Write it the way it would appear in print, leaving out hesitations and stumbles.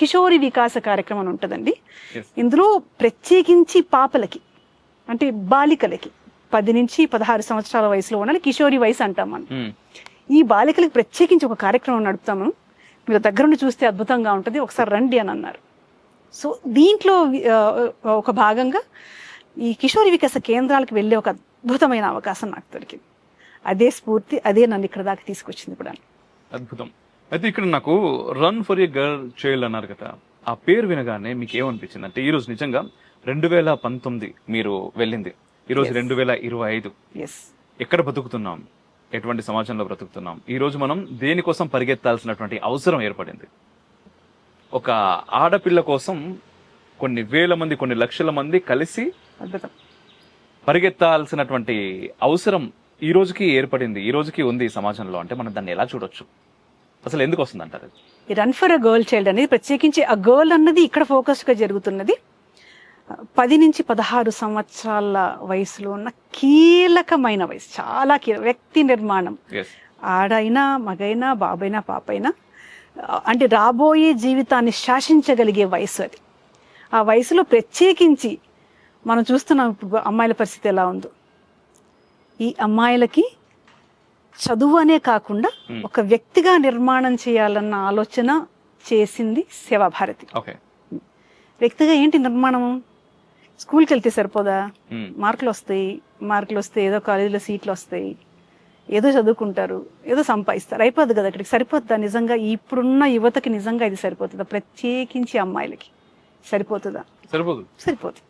కిషోరి వికాస కార్యక్రమం అని ఉంటుందండి. ఇందులో ప్రత్యేకించి పాపలకి అంటే బాలికలకి 10 నుంచి 16 సంవత్సరాల వయసులో ఉన్న కిషోరి వయసు అంటాం మనం. ఈ బాలికలకు ప్రత్యేకించి ఒక కార్యక్రమం నడుపుతాము. మీరు దగ్గరుండి చూస్తే అద్భుతంగా ఉంటుంది, ఒకసారి రండి అని అన్నారు. సో దీంట్లో ఒక భాగంగా ఈ కిషోరి వికాస కేంద్రాలకు వెళ్ళే ఒక అద్భుతమైన అవకాశం నాకు దొరికింది. అదే స్ఫూర్తి, అదే నన్ను ఇక్కడ దాకా తీసుకొచ్చింది కూడా. అద్భుతం. అయితే ఇక్కడ నాకు run for a girl child అన్నారు కదా, ఆ పేరు వినగానే మీకు ఏమనిపించింది అంటే ఈ రోజు నిజంగా 2019 మీరు వెళ్ళింది, ఈ రోజు 2025 ఎక్కడ బతుకుతున్నాం, ఎటువంటి సమాజంలో బ్రతుకుతున్నాం, ఈ రోజు మనం దేనికోసం పరిగెత్తాల్సినటువంటి అవసరం ఏర్పడింది. ఒక ఆడపిల్ల కోసం కొన్ని వేల మంది, కొన్ని లక్షల మంది కలిసి పరిగెత్తాల్సినటువంటి అవసరం ఈ రోజుకి ఏర్పడింది, ఈ రోజుకి ఉంది ఈ సమాజంలో. అంటే మనం దాన్ని ఎలా చూడొచ్చు, అసలు ఎందుకు వస్తుంది అంటారు? ఈ run for a girl child అనేది ప్రత్యేకించి ఆ గర్ల్ అన్నది ఇక్కడ ఫోకస్ గా జరుగుతున్నది. 10 నుంచి 16 సంవత్సరాల వయసులో ఉన్న కీలకమైన వయసు, చాలా వ్యక్తి నిర్మాణం. ఆడైనా మగైనా బాబైనా పాపైనా అంటే రాబోయే జీవితాన్ని శాసించగలిగే వయసు అది. ఆ వయసులో ప్రత్యేకించి మనం చూస్తున్నాం ఇప్పుడు అమ్మాయిల పరిస్థితి ఎలా ఉందో. ఈ అమ్మాయిలకి చదువు అనే కాకుండా ఒక వ్యక్తిగా నిర్మాణం చేయాలన్న ఆలోచన చేసింది సేవాభారతి. వ్యక్తిగా ఏంటి నిర్మాణం? స్కూల్కి వెళ్తే సరిపోదా? మార్కులు వస్తే ఏదో కాలేజీలో సీట్లు వస్తాయి, ఏదో చదువుకుంటారు, ఏదో సంపాదిస్తారు, అయిపోద్ది కదా. అక్కడికి సరిపోతుందా? నిజంగా ఇప్పుడున్న యువతకి నిజంగా ఇది సరిపోతుందా? ప్రత్యేకించి అమ్మాయిలకి సరిపోతుందా? సరిపోదు.